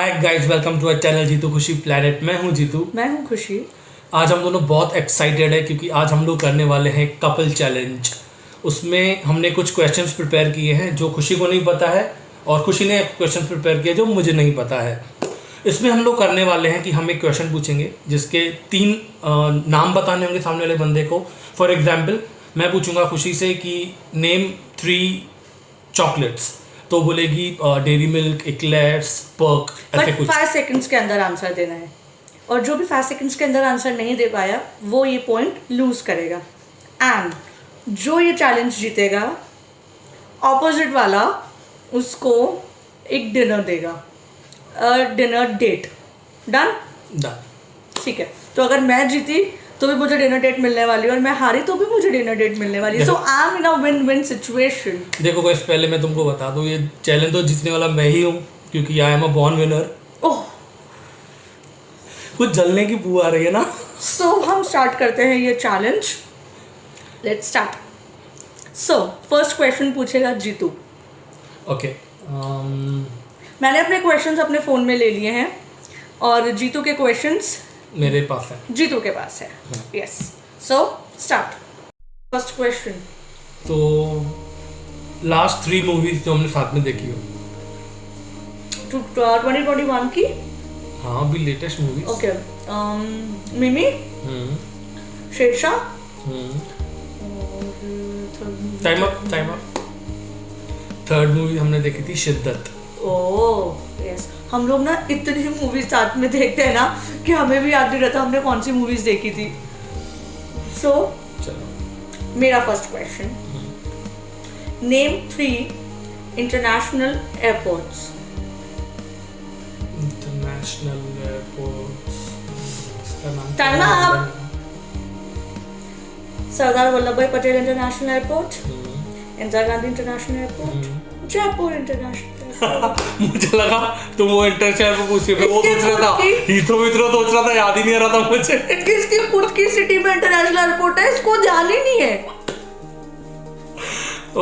Hi guys, welcome to our channel Jeetu Khushi Planet. मैं हूं जीतू। मैं हूं खुशी। आज हम दोनों बहुत एक्साइटेड है क्योंकि आज हम लोग करने वाले हैं कपल चैलेंज। उसमें हमने कुछ क्वेश्चंस प्रिपेयर किए हैं जो खुशी को नहीं पता है और खुशी ने क्वेश्चंस प्रिपेयर किए जो मुझे नहीं पता है। इसमें हम लोग करने वाले हैं कि हम एक क्वेश्चन पूछेंगे जिसके 3 नाम बताने होंगे सामने वाले बंदे को। फॉर एग्जाम्पल मैं पूछूंगा खुशी से कि नेम 3 चॉकलेट्स, तो बोलेगी डेयरी मिल्क, एक्लेयर्स, पर्क, ऐसे कुछ। 5 सेकंड्स के अंदर आंसर देना है और जो भी 5 सेकंड्स के अंदर आंसर नहीं दे पाया वो ये पॉइंट लूज करेगा। एंड जो ये चैलेंज जीतेगा ऑपोजिट वाला उसको एक डिनर देगा, डिनर डेट। डन? ठीक है। तो अगर मैं जीती तो भी मुझे डिनर डेट मिलने वाली है और मैं हारी तो भी मुझे डिनर डेट मिलने वाली है। So I am in a win win situation. देखो गाइस, पहले मैं तुमको बता दूं, ये चैलेंज तो जीतने वाला मैं ही हूँ क्योंकि I am a born winner. Oh, कुछ जलने की बू आ रही है ना। सो हम स्टार्ट करते हैं ये challenge. Let's start. So first question पूछेगा जीतू। ओके। मैंने अपने क्वेश्चंस अपने फ़ोन में ले लिए हैं और जीतू के क्वेश्चंस मेरे पास है। जीतू के पास है। Yes, so start. First question. तो लास्ट 3 मूवीज जो हमने साथ में देखी हो। 2021 की? हाँ, अभी latest movies. Okay. Mimi, Shershaah, time up. Third movie हमने देखी थी शिद्दत। Oh yes. हम लोग ना इतनी मूवीज साथ में देखते हैं ना कि हमें भी याद नहीं रहता हमने कौन सी मूवीज देखी थी। सो चलो मेरा first question, name 3 international airports. International airports. Time up. Sardar Vallabh Bhai Patel international airport, Indira Gandhi international airport, Jaipur international. मुझे लगा तुम वो इंटरनेशनल को पूछ रहे हो। वो सोच रहा था, हीथ्रो सोच रहा था, याद ही नहीं आ रहा था मुझे। किसकी खुद की सिटी में इंटरनेशनल एयरपोर्ट है, इसको ध्यान ही नहीं है।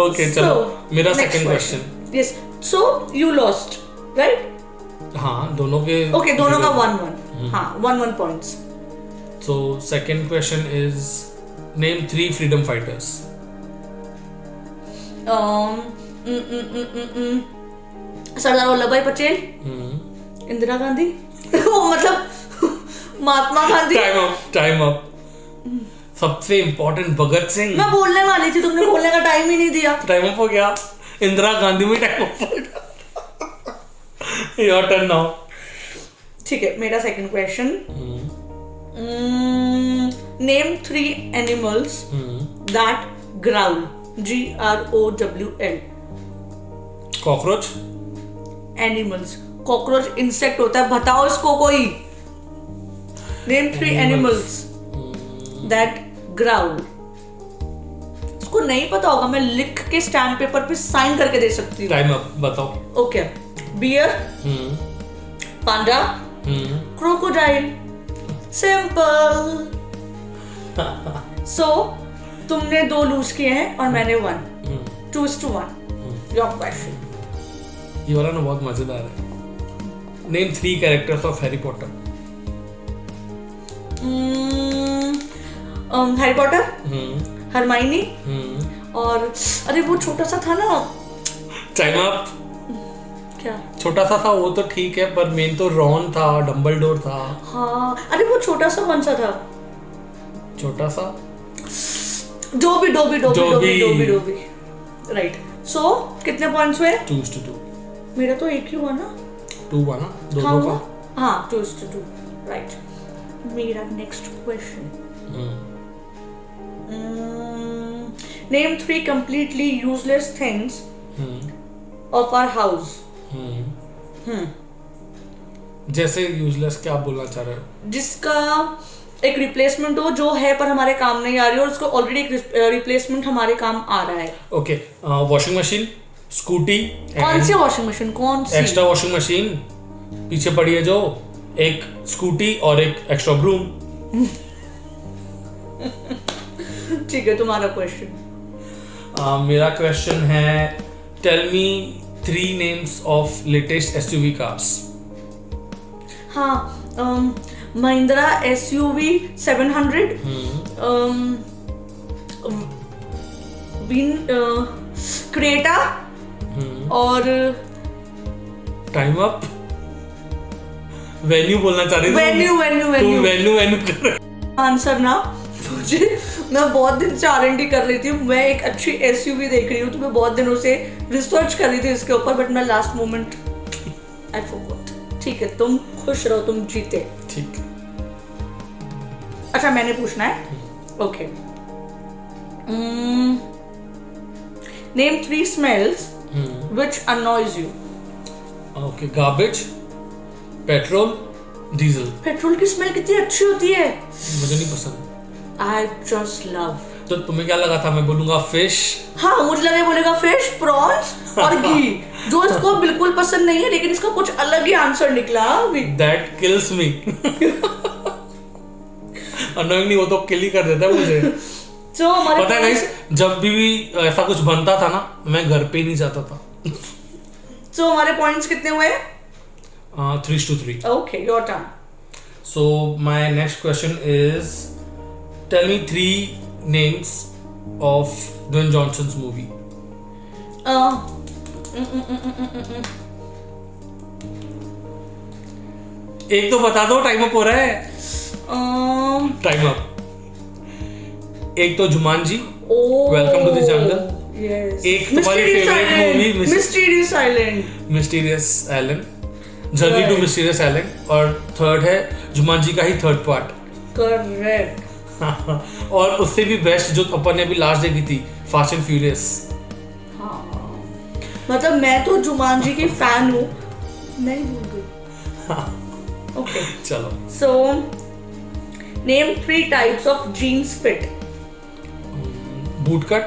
ओके चलो मेरा second question. Yes, so you lost right? हाँ, दोनों के। ओके, दोनों का 1-1। हाँ, 1-1 points. So second question is name 3 freedom fighters. Sardar Vallabh Bhai Patel, Indira Gandhi, वो मतलब महात्मा गांधी। Time up. सबसे इम्पोर्टेंट भगत सिंह। मैं बोलने वाली थी, तुमने बोलने का टाइम ही नहीं दिया। टाइम अप हो गया। इंदिरा गांधी में टाइम अप हो गया। Your turn now. ठीक है, मेरा second question, name 3 animals that growl. GROWL। Cockroach. Animals. Cockroach insect होता है, बताओ इसको कोई। Name 3 animals that growl. इसको नहीं पता होगा, मैं लिख के स्टैम्प पेपर पे साइन करके दे सकती हूँ। टाइम अप, बताओ। ओके। बियर, पांडा, क्रोकोडाइल। सिंपल। सो तुमने 2 लूज किए हैं और मैंने 1। 2-1। Your question. ये वाला ना बहुत मजेदार है। Name 3 characters of Harry Potter. Harry Potter, Hermione और अरे वो छोटा सा था ना। Time up. क्या छोटा सा था? वो तो ठीक है, पर मेन तो रॉन था, डम्बलडोर था। हाँ, अरे वो छोटा सा कौन सा था? छोटा सा डोबी। राइट। सो कितने पॉइंट्स हुए? 2-2। मेरा तो एक ही हुआ ना। 2 हुआ ना दोनों का। हाँ, 2-2। राइट। मेरा next question, name 3 completely useless things of our house। जैसे यूजलेस, क्या आप बोलना चाह रहे हो? जिसका एक रिप्लेसमेंट हो, जो है पर हमारे काम नहीं आ रही और उसको ऑलरेडी एक रिप्लेसमेंट हमारे काम आ रहा है। ओके। Washing machine, scooty. कौन सी वॉशिंग मशीन? कौन सी? एक्स्ट्रा वॉशिंग मशीन पीछे पड़ी है जो, एक स्कूटी और एक एक्स्ट्रा ब्रूम। ठीक है, तुम्हारा क्वेश्चन। मेरा क्वेश्चन है, tell me 3 names of latest SUV cars. हाँ, महिंद्रा SUV 700, क्रेटा और टाइम अप। वेन्यू बोलना चाह रही थी। वेन्यू कर। आंसर ना मुझे, मैं बहुत दिन से R&D कर रही थी, मैं एक अच्छी SUV देख रही हूँ, तो मैं बहुत दिनों से रिसर्च कर रही थी इसके ऊपर, बट मैं लास्ट मोमेंट आई फॉरगॉट। ठीक है, तुम खुश रहो, तुम जीते। ठीक। अच्छा, मैंने पूछना है। Okay, name 3 smells which annoys you. Okay, garbage, petrol, diesel. Petrol की स्मेल कितनी अच्छी होती है। मुझे नहीं पसंद। I just love. तो तुम्हें क्या लगा था मैं बोलूंगा फिश? हाँ, मुझे लगा बोलेगा फिश, प्रॉन्स और घी, जो इसको बिल्कुल पसंद नहीं है, लेकिन इसका कुछ अलग ही आंसर निकला अभी। That kills me. अनोइंग नहीं, वो तो किल ही कर देता है मुझे। तो हमारे पता है गाइस, जब भी ऐसा कुछ बनता था ना, मैं घर पे ही नहीं जाता था। तो हमारे पॉइंट्स कितने हुए? 3-3. Okay, your turn. So my next question is, tell me 3 names of Dwayne Johnson's movie. एक तो बता दो, टाइम अप हो रहा है। Time up. एक तो Jumanji, welcome to the jungle. Yes. एक तुम्हारी favourite movie mysterious island, mysterious island, journey to mysterious island, और थर्ड है जुमानजी का ही थर्ड पार्ट। करेक्ट। और उससे भी बेस्ट जो अपन ने अभी लास्ट देखी थी, फास्ट एंड फ्यूरियस। मतलब मैं तो जुमानजी की फैन हूँ, नहीं भूल गई। ओके, चलो। So name 3 types of jeans fit. Boot cut,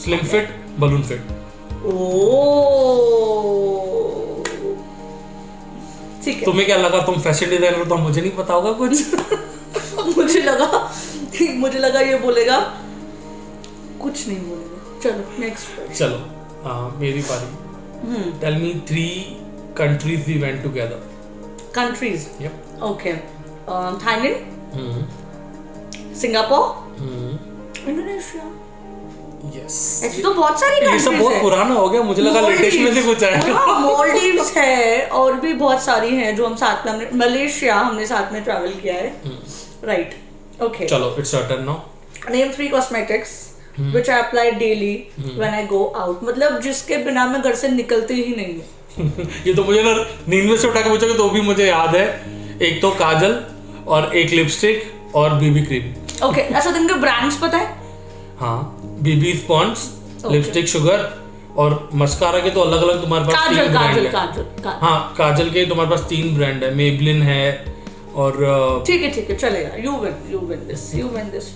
slim fit, balloon fit. ठीक है। तुम्हें क्या लगा, तुम फैशन डिजाइनर हो तो मुझे नहीं पता होगा कुछ? मुझे लगा ये बोलेगा, कुछ नहीं बोलेगा। चलो नेक्स्ट। चलो, मेरी पारी। Tell me 3 countries we went together. Countries. Yep. Okay, Thailand, Singapore, Indonesia. Yes. ऐसी तो बहुत सारी ये कंट्रीज सब बहुत पुराना हो गया, मुझे लगा लेटेस्ट में से कुछ आया। मालदीव्स है, और भी बहुत सारी हैं जो हम साथ में, हमने मलेशिया हमने साथ में ट्रैवल किया है। राइट। ओके, चलो, it's your turn now. Name 3 cosmetics which I apply daily when I go out, मतलब जिसके बिना मैं घर से निकलती ही नहीं हूँ। ये तो मुझे ना नींद में से उठा के पूछोगे तो भी मुझे याद है। एक तो काजल, और एक लिपस्टिक, और बीबी क्रीम। ओके, अच्छा तुमके ब्रांड्स पता है? हाँ, बीबी स्पॉन्ज, लिपस्टिक शुगर, और मस्कारा के तो अलग अलग तुम्हारे पास 3 ब्रांड है। काजल। हाँ, काजल के तुम्हारे पास 3 ब्रांड है, मेबलिन है, और ठीक है, चलेगा। You win this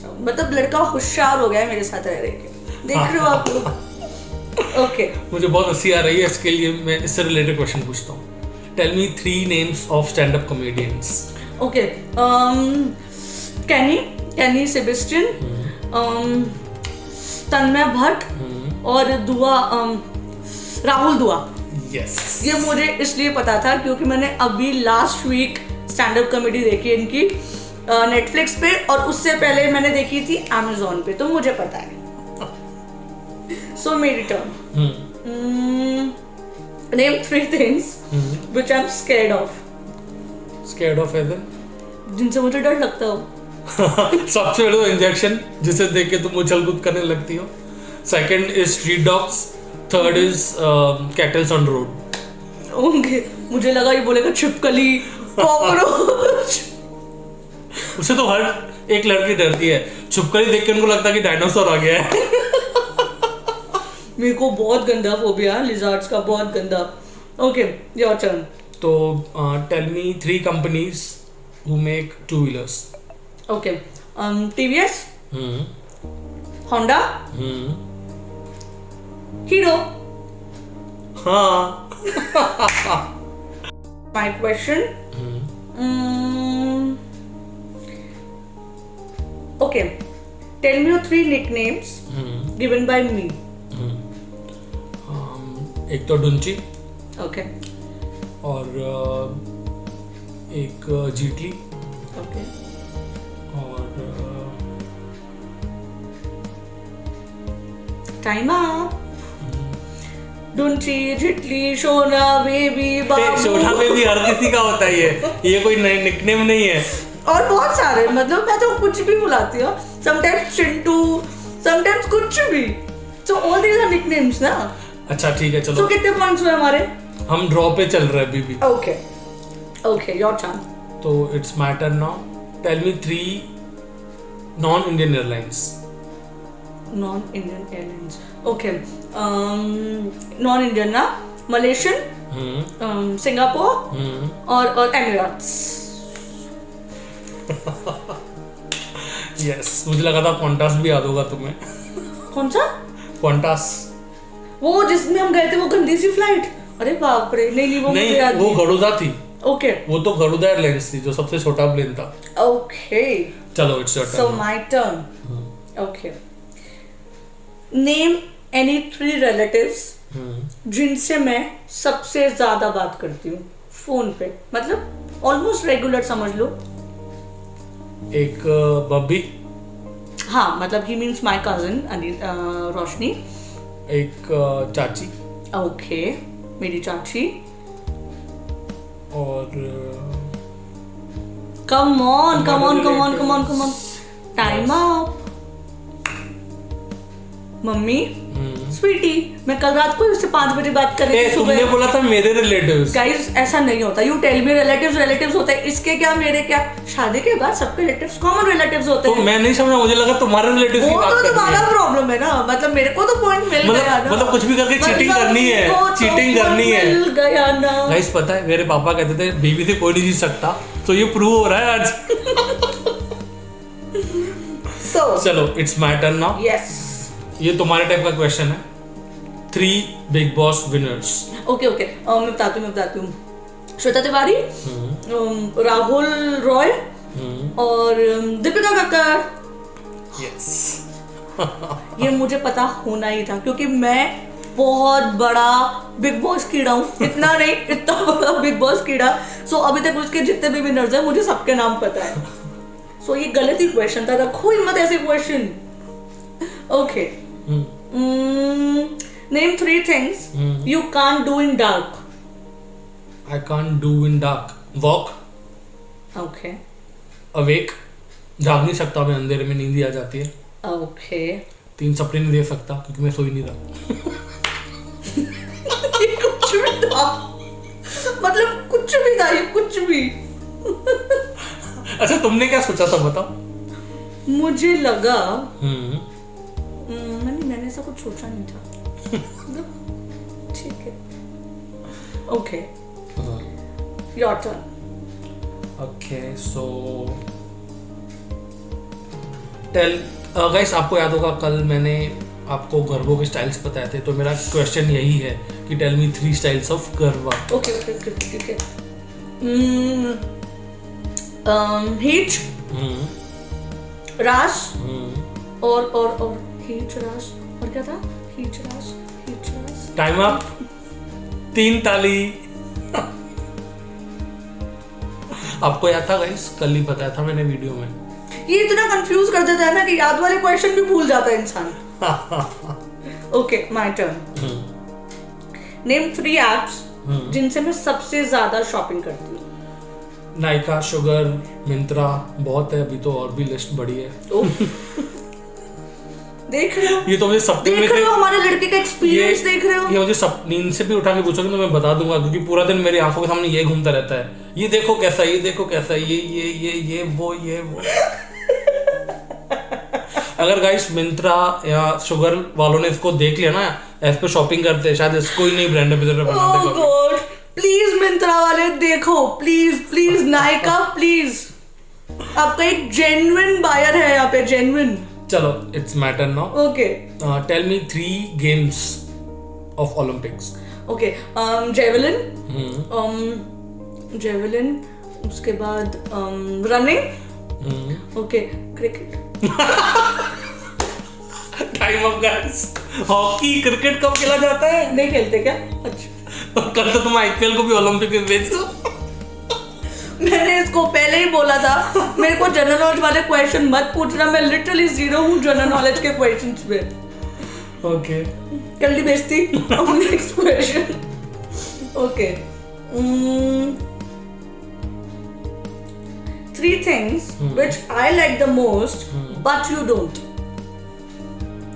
round. मतलब लड़का होशियार हो गया है मेरे साथ रह के, देख रहे हो आप लोग। ओके, मुझे बहुत हंसी आ रही है, इसके लिए मैं इससे रिलेटेड क्वेश्चन पूछता हूँ। Tell me 3 names of stand-up comedians. Okay, Kenny Sebastian, Tanmay Bhatt, और राहुल दुआ। Yes. ये मुझे इसलिए पता था क्योंकि मैंने अभी last week stand up comedy देखी है इनकी नेटफ्लिक्स पे, और उससे पहले मैंने देखी थी Amazon पे, तो मुझे पता है। सो मेरी turn. Name 3 things which I'm scared of. Scared of as in? जिनसे मुझे डर लगता हो। सबसे पहले तो इंजेक्शन, जिसे देख के तुम उछल कूद करने लगती हो। Second is street dogs, third is kettles on road. Okay, मुझे लगा ये बोलेगा छिपकली, कॉकरोच। उसे तो हर एक लड़की डरती है, छिपकली देख के उनको लगता है कि डायनासोर आ गया है। मेरे को बहुत गंदा फोबिया है लिजार्ड्स का, बहुत गंदा। Okay, your turn. तो tell me 3 companies who make 2-wheelers. Okay, TVS, Honda, Hero. हाँ। My question. Okay, tell me your 3 nicknames given by me. एक तो डुंची, Okay. और एक जीटली ओके और टाइम अप। डुंची, जिटली, शोना, बेबी, बाबू। छोटा बेबी हर किसी का होता है, ये कोई नई निकनेम नहीं है। और बहुत सारे, मतलब मैं तो कुछ भी बुलाती हूँ, समटाइम्स चिंटू, समटाइम्स कुछ भी। So all these are nicknames ना। अच्छा ठीक है, चलो। सो कितने पॉइंट्स हुए हमारे? हम ड्रॉ पे चल रहे हैं अभी भी। Okay okay, your turn. तो it's my turn now. Tell me 3 non Indian airlines. Non Indian airlines, okay. Non Indian ना, मलेशियन, सिंगापुर और एमिरेट्स। यस, मुझे लगा था क्वांटास भी याद होगा तुम्हें। कौन सा? क्वांटास, वो जिसमें हम गए थे, वो गंदी सी फ्लाइट। अरे बाप रे, नहीं वो मुझे याद वो गरुड़ा थी। ओके, वो तो गरुड़ा एयरलाइंस थी जो सबसे छोटा प्लेन था। ओके, चलो it's your so turn. My turn. Okay, name any 3 relatives जिनसे मैं सबसे ज्यादा बात करती हूँ फोन पे, मतलब ऑलमोस्ट रेगुलर समझ लो। एक बब्बी, हाँ, मतलब ही मीन्स माय कजिन रोशनी। एक चाची ओके, मेरी चाची। और come on come on come on relatives. Come on come on, time up. Mummy, Sweety, मैं कल रात को उससे 5 बजे बात कर रही थी तुमने सुबह। बोला था मेरे रिलेटिव्स। गाइस, ऐसा नहीं होता। यू टेल मी रिलेटिव्स होता है, इसके क्या मेरे क्या? शादी के बाद सबके रिलेटिव्स कॉमन रिलेटिव्स होते तो हैं। मैं नहीं समझा, मुझे लगा तुम्हारे रिलेटिव्स की वो बात तो कर रही तुम्हारा है। प्रॉब्लम है ना, मतलब मेरे को तो पॉइंट मिल गया ना। मतलब कुछ भी करके चीटिंग मतलब करनी है, मेरे को तो चीटिंग करनी point है। मिल गया ना। गाइस, पता है मेरे पापा कहते थे बीवी से कोई नहीं जीत सकता, तो ये प्रूव हो रहा है आज। So, चलो it's my turn now. yes. ये तुम्हारे टाइप का क्वेश्चन है। 3 big boss winners. Okay okay, मैं बताती हूँ। श्वेता तिवारी, राहुल रॉय और दीपिका कक्कर। यस। ये मुझे पता होना ही था, क्योंकि मैं बहुत बड़ा बिग बॉस कीड़ा हूँ। इतना नहीं, इतना बड़ा बिग बॉस कीड़ा। सो अभी तक उसके जितने भी विनर्स हैं, मुझे सबके नाम पता है। सो ये गलत ही क्वेश्चन था, रखो ही मत ऐसे question. Okay, name 3 things you can't do in dark. I can't do in dark. Walk, okay awake, जाग नहीं सकता मैं अंधेरे में, नींद ही आ जाती है। ओके, 3 सपने नहीं देख सकता क्योंकि मैं सो ही नहीं रहा। ये कुछ भी था, मतलब कुछ भी था, ये कुछ भी। अच्छा, तुमने क्या सोचा था बताओ। मुझे लगा मैंने ऐसा कुछ सोचा नहीं था। ठीक है, okay, your turn. Okay, so tell guys, आपको याद होगा कल मैंने आपको गरबों के स्टाइल्स बताए थे, तो मेरा क्वेश्चन यही है कि tell me 3 styles of garba. Okay okay okay, ठीक है। हीच, रास और हीच रास, और क्या था? हीच रास। Time up. 3 ताली। आपको याद था गाइस, कल ही बताया था मैंने वीडियो में। ये इतना कंफ्यूज कर देता है ना कि याद वाले क्वेश्चन भी भूल जाता है इंसान। Okay, my turn. Name 3 apps जिनसे मैं सबसे ज्यादा शॉपिंग करती हूँ। नायका, शुगर, मिंत्रा, बहुत है अभी तो, और भी लिस्ट बड़ी है। देख रहे हो, ये तो मुझे सपने में देख रहे हो हमारे लड़के का एक्सपीरियंस, देख रहे हो। ये मुझे नींद से भी उठा के पूछोगे तो मैं बता दूंगा, क्योंकि पूरा दिन मेरी आंखों के सामने ये घूमता रहता है। ये देखो कैसा, ये देखो कैसा, ये वो। अगर गाइस मिंत्रा या शुगर वालों ने इसको देख लिया ना, ऐप पे शॉपिंग करते हैं, शायद इसको ही नहीं ब्रांड एम्बेसडर बना ओह देगा। गॉड, प्लीज मिंत्रा वाले देखो, प्लीज नायका, प्लीज। आपका एक जेन्युइन बायर है यहाँ पे, जेन्युइन। चलो it's matter now. Okay, tell me 3 games of Olympics. Okay, javelin, उसके बाद running, okay, cricket. Time off guys. Hockey, cricket कब खेला जाता है? नहीं खेलते क्या? अच्छा, कल तो तुम आईपीएल को भी ओलंपिक में भेज दो। मैंने इसको पहले ही बोला था, मेरे को जनरल नॉलेज वाले क्वेश्चन मत पूछना, मैं लिटरली जीरो हूँ जनरल नॉलेज के क्वेश्चंस पे। ओके कर ली बेइज्जती। अब next question. Okay, 3 things which I like the most but you don't.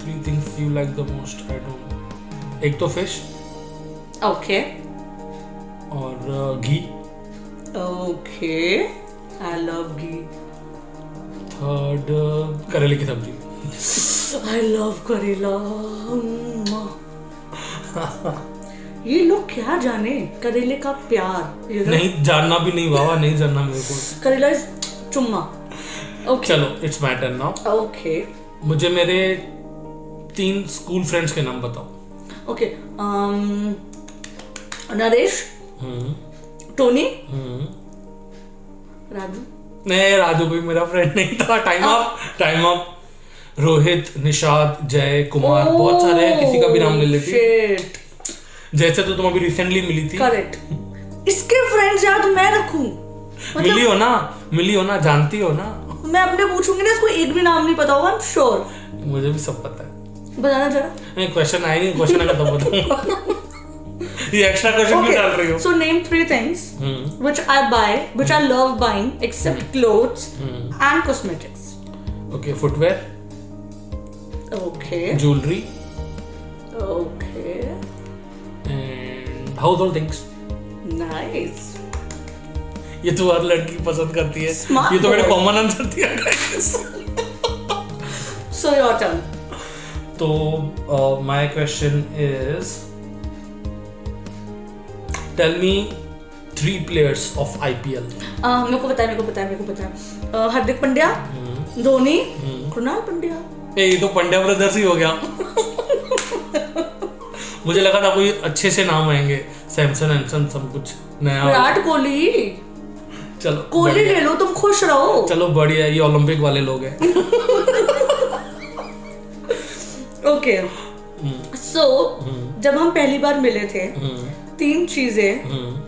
3 things you like the most, I don't. एक तो फिश Okay. और घी। Okay. I love ghee. Third करेले की सब्जी। I love करेला। ये लोग क्या जाने करेले का प्यार। नहीं जानना भी नहीं बाबा, नहीं जानना मेरे को। करेला इज चुम्मा। Okay. चलो it's my turn now. Okay. मुझे मेरे 3 स्कूल फ्रेंड्स के नाम बताओ। Okay. नरेश, टोनी, राजू। नहीं राजू कोई मेरा फ्रेंड नहीं था। Time up. रोहित, निषाद, जय, कुमार, बहुत सारे हैं, किसी का भी नाम ले लेती। Shit. जैसे तो तुम अभी रिसेंटली मिली थी। करेक्ट। इसके फ्रेंड्स याद मैं रखूं? मिली हो ना, जानती हो ना। मैं अपने पूछूंगी ना, इसको एक भी नाम नहीं पता होगा, आई एम श्योर। मुझे भी सब पता है। बताना जरा। नहीं क्वेश्चन आए नहीं, क्वेश्चन का तो बताऊंगा। ये एक्स्ट्रा क्वेश्चन क्यों डाल रही हो? So name 3 things which I buy, which I love buying, except clothes and cosmetics. Okay, footwear, Okay. jewelry, Okay. and household things. Nice. ये तो हर लड़की पसंद करती है। Smart ये तो मैंने boy. कॉमन आंसर दिया guys। So your turn. तो my question is, tell me 3 players of IPL. मेरे को पता है। हार्दिक पांड्या, धोनी, कृणाल पांड्या। ये तो पांड्या ब्रदर्स ही हो गया। मुझे लगा था कोई अच्छे से नाम आएंगे, सैमसन सब कुछ नया। विराट कोहली। चलो कोहली बढ़िया। ले लो, तुम खुश रहो। चलो बढ़िया, ये ओलंपिक वाले लोग हैं। ओके, सो जब हम पहली बार मिले थे, 3 चीजें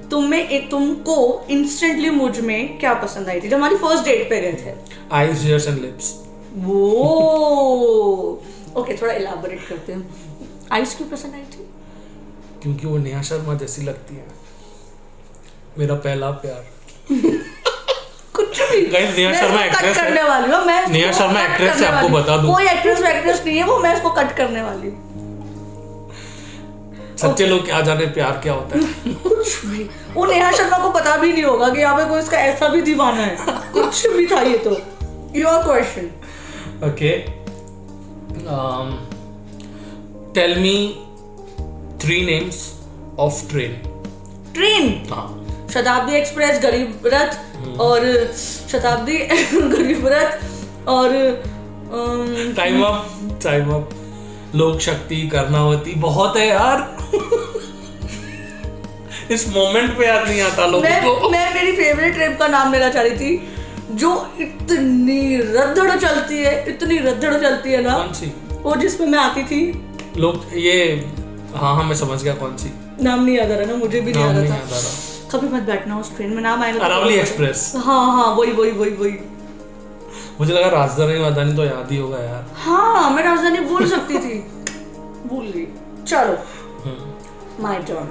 तुमको इंस्टेंटली मुझ में क्या पसंद आई थी जब हमारी फर्स्ट डेट पे गए थे? Eyes, years and lips. वो ओके, थोड़ा इलाबोरेट करते हैं। आइस क्यों पसंद आई थी? क्योंकि वो नेहा शर्मा जैसी लगती है। मेरा पहला प्यार। कुछ भी। Guys, नेहा शर्मा एक्ट्रेस है। करने वाली हूँ मैं। नेहा शर्मा एक्ट्रेस है, आपको बता दूं। कोई एक्ट्रेस नहीं है वो, मैं इसको कट करने वाली हूँ। सच्चे लोग क्या जाने प्यार क्या होता है। कुछ भी। वो नेहा शर्मा को पता भी नहीं होगा कि यहाँ पे कोई इसका ऐसा भी दीवाना है। कुछ भी था ये तो। Your question. Okay. Tell me 3 names of train. Train. हाँ। शताब्दी एक्सप्रेस, गरीब रथ और शताब्दी गरीब रथ और टाइम अप। लोक शक्ति, कर्णावती, बहुत है यार। इस मोमेंट पे याद नहीं आता लोगों को। मैं मेरी फेवरेट ट्रेन का नाम लेना चाह रही थी, जो इतनी रद्दड़ चलती है ना। कौन सी? वो जिसमें मैं आती थी। लोग ये हाँ मैं समझ गया कौन सी। नाम नहीं याद आ रहा ना, मुझे भी नहीं नाम याद नहीं था। याद आ रहा। कभी मत बैठना उस ट्रेन में, नाम आएगा। अरावली एक्सप्रेस। हाँ वही। मुझे लगा राजधानी वादानी तो याद ही होगा यार। हाँ, मैं राजधानी बोल सकती थी, भूल गई। चलो, my turn.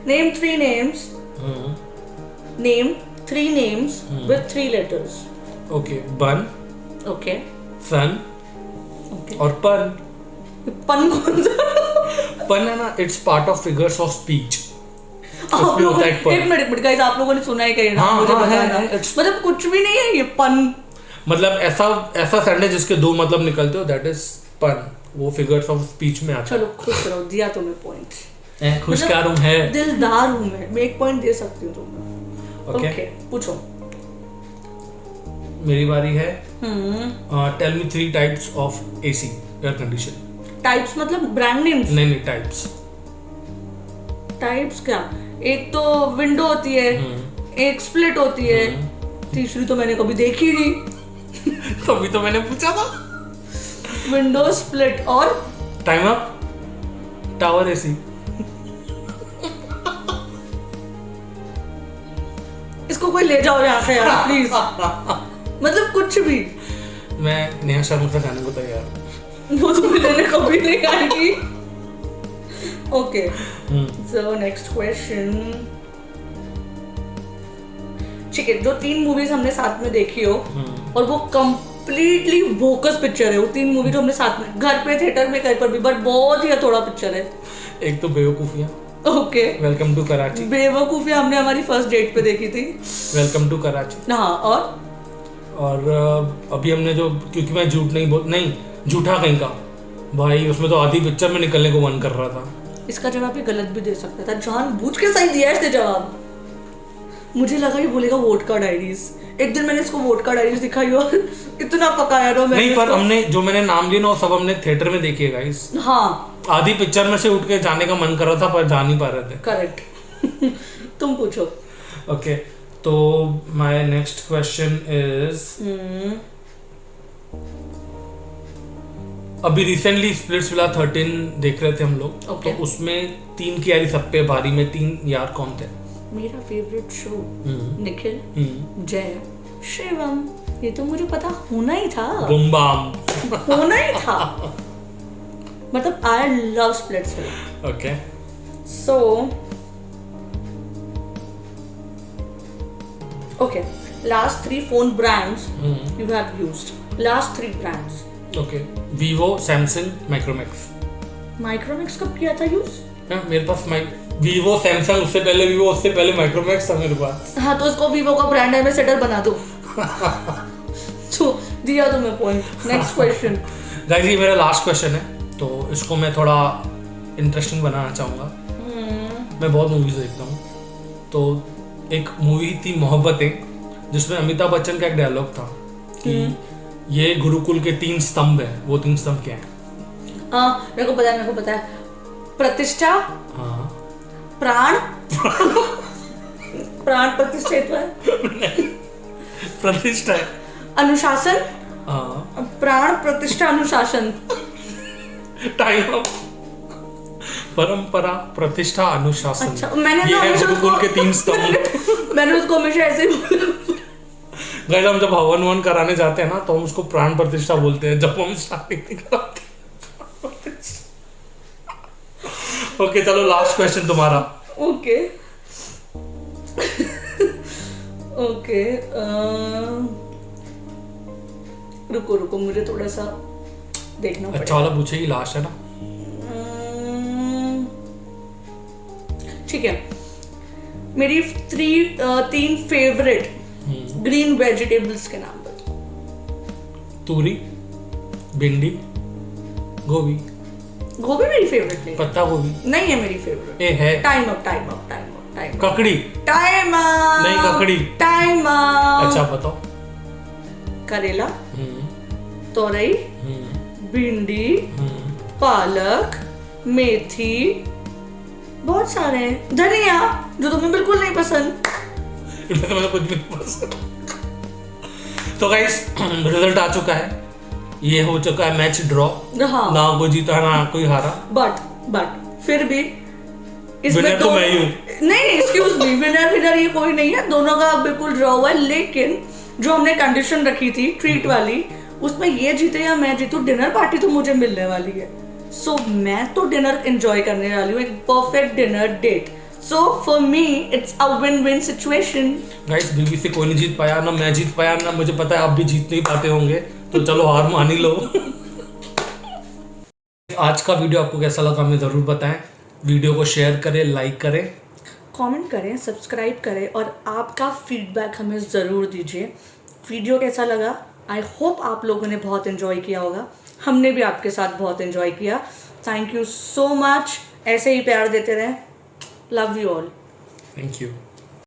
Name 3 names with 3 letters. Okay, bun, Okay. sun, Okay. और पन। पन कौन सा? पन है ना, it's part of figures of speech. आप उसमें लोगों होता है पन। एक मिनट गाइस, आप लोगों ने सुना है कहीं ना? हाँ, मुझे हाँ, पता है, है। it's- मतलब कुछ भी नहीं है ये पन। मतलब ऐसा सेंटेंस जिसके 2 मतलब निकलते हो, that is पन। वो figures of speech में आता चलो खुश रहो, दिया तुम्हें पॉइंट। है। खुश मतलब क्या रूम है? दिलदार हूँ मैं 1 पॉइंट दे सकती हूँ तुम्हें। Okay. ओके, पूछो। मेरी बारी है। Tell me 3 types of AC, air condition. Types मतलब ब्रांड नेम्स? नहीं टाइप्स। टाइप्स क्या? एक तो विंडो होती है, एक स्प्लिट होती है, तीसरी तो मैंने कभी देखी नहीं। तभी तो मैंने पूछा था। विंडो, स्प्लिट और टाइम अप। Tower AC। इसको कोई ले जाओ यहाँ से यार प्लीज। मतलब कुछ भी। मैं नेहा शर्मा से गाने को तैयार। वो तुम्हें लेने कभी नहीं आएगी। Okay so next question. ठीक है, जो 3 मूवीज हमने साथ में देखी हो और वो कंप्लीटली बोकस पिक्चर है, वो 3 मूवी जो हमने साथ में घर पे थिएटर में कहीं पर भी, बट बहुत ही थोड़ा पिक्चर है। एक तो Bewakoofiyaan. Okay welcome to Karachi. Bewakoofiyaan हमने हमारी फर्स्ट डेट पे देखी थी। Welcome to Karachi. हाँ और अभी हमने जो, क्योंकि मैं झूठा कहीं का भाई, उसमें तो आधी पिक्चर में निकलने को मन कर रहा था। इसका जवाब ये गलत भी दे सकता था, जानबूझ के सही दिया इसने जवाब। मुझे लगा ये बोलेगा वोडका डायरीज। एक दिन मैंने इसको वोडका डायरीज दिखाई और इतना पकाया ना मैंने। नहीं, पर हमने जो मैंने नाम लिए ना वो सब हमने थिएटर में देखी है गाइस। हाँ, आधी पिक्चर में से उठ के जाने का मन कर रहा था पर जा नहीं पा रहे थे। करेक्ट। तुम पूछो। ओके, तो माय नेक्स्ट क्वेश्चन इज, अभी रिसेंटली स्प्लिट्सविला 13 देख रहे थे हम लोग। Okay. तो उसमें 3 की यारी सब पे भारी में 3 यार कौन थे? मेरा फेवरेट शो निखिल, जय, शिवम। ये तो मुझे पता होना ही था। Boom bam. होना ही था। मतलब I love Splitsvilla. Okay, so okay, last 3 phone brands you have used. Last 3 brands. Okay, Vivo, Samsung, Micromax. Micromax कब किया था यूज? मेरे पास वीवो, सैमसंग, उससे पहले वीवो, उससे पहले माइक्रोमैक्स था मेरे पास। हाँ, तो उसको वीवो का ब्रांड एम्बेसडर बना दो। तो दिया तुम्हें पॉइंट। Next question. गाइस, ये मेरा लास्ट क्वेश्चन है, तो इसको मैं थोड़ा इंटरेस्टिंग बनाना चाहूँगा। मैं बहुत मूवीज देखता हूँ, तो एक मूवी थी मोहब्बतें, जिसमें अमिताभ बच्चन का एक डायलॉग था कि ये गुरुकुल के 3 स्तंभ हैं। वो 3 स्तंभ क्या हैं? हाँ, मेरे को पता है। प्रतिष्ठा, हाँ, प्राण। प्राण प्रतिष्ठित है। प्रतिष्ठा है। अनुशासन। हाँ, प्राण, प्रतिष्ठा, अनुशासन। Time up. परंपरा, प्रतिष्ठा, अनुशासन। अच्छा, मैंने ये ना है हमेशा गुरुकुल के 3 स्तंभ। मैंने उसको हमेशा ऐसे ही बोला। गाइस, हम जब हवन कराने जाते हैं ना, तो हम उसको प्राण प्रतिष्ठा बोलते हैं, जब हम स्टार्टिंग नहीं कराते। ओके, चलो लास्ट क्वेश्चन तुम्हारा। ओके ओके, रुको मुझे थोड़ा सा देखना पड़ेगा। अच्छा वाला पूछेगी, लास्ट है ना? ठीक है, मेरी 3 फेवरेट ग्रीन वेजिटेबल्स के नाम बताओ। तूरी, भिंडी, गोभी। गोभी मेरी फेवरेट नहीं। पत्ता गोभी नहीं है मेरी फेवरेट। ए है। Time up. ककड़ी। Time up. नहीं, ककड़ी। Time up. अच्छा बताओ। करेला, तोरई, भिंडी, पालक, मेथी, बहुत सारे हैं। धनिया, जो तुम्हें बिल्कुल नहीं पसंद। मुझे कुछ भी नहीं पसंद। तो गाइस, रिजल्ट आ चुका है। ये हो चुका है मैच ड्रॉ। हाँ, ना कोई जीता ना कोई हारा। बट फिर भी इसमें विनर तो मैं ही हूँ। नहीं, एक्सक्यूज मी, विनर ये कोई नहीं है, दोनों का बिल्कुल ड्रॉ हुआ है। लेकिन जो हमने कंडीशन रखी थी ट्रीट वाली, उसमें ये जीते या मैं जीतूं, डिनर पार्टी तो मुझे मिलने वाली है। सो मैं तो डिनर एंजॉय करने वाली हूँ, एक perfect dinner date. So for me it's a win win situation. Guys, बीवी से कोई नहीं जीत पाया, ना मैं जीत पाया, ना मुझे पता है आप भी जीत नहीं पाते होंगे, तो चलो हार मान ही लो। आज का वीडियो आपको कैसा लगा हमें ज़रूर बताएं। वीडियो को शेयर करें, लाइक करें, कमेंट करें, सब्सक्राइब करें और आपका फीडबैक हमें ज़रूर दीजिए। वीडियो कैसा लगा? आई होप आप लोगों ने बहुत एंजॉय किया होगा। हमने भी आपके साथ बहुत एंजॉय किया। Thank you so much. ऐसे ही प्यार देते रहें। Love you all. Thank you.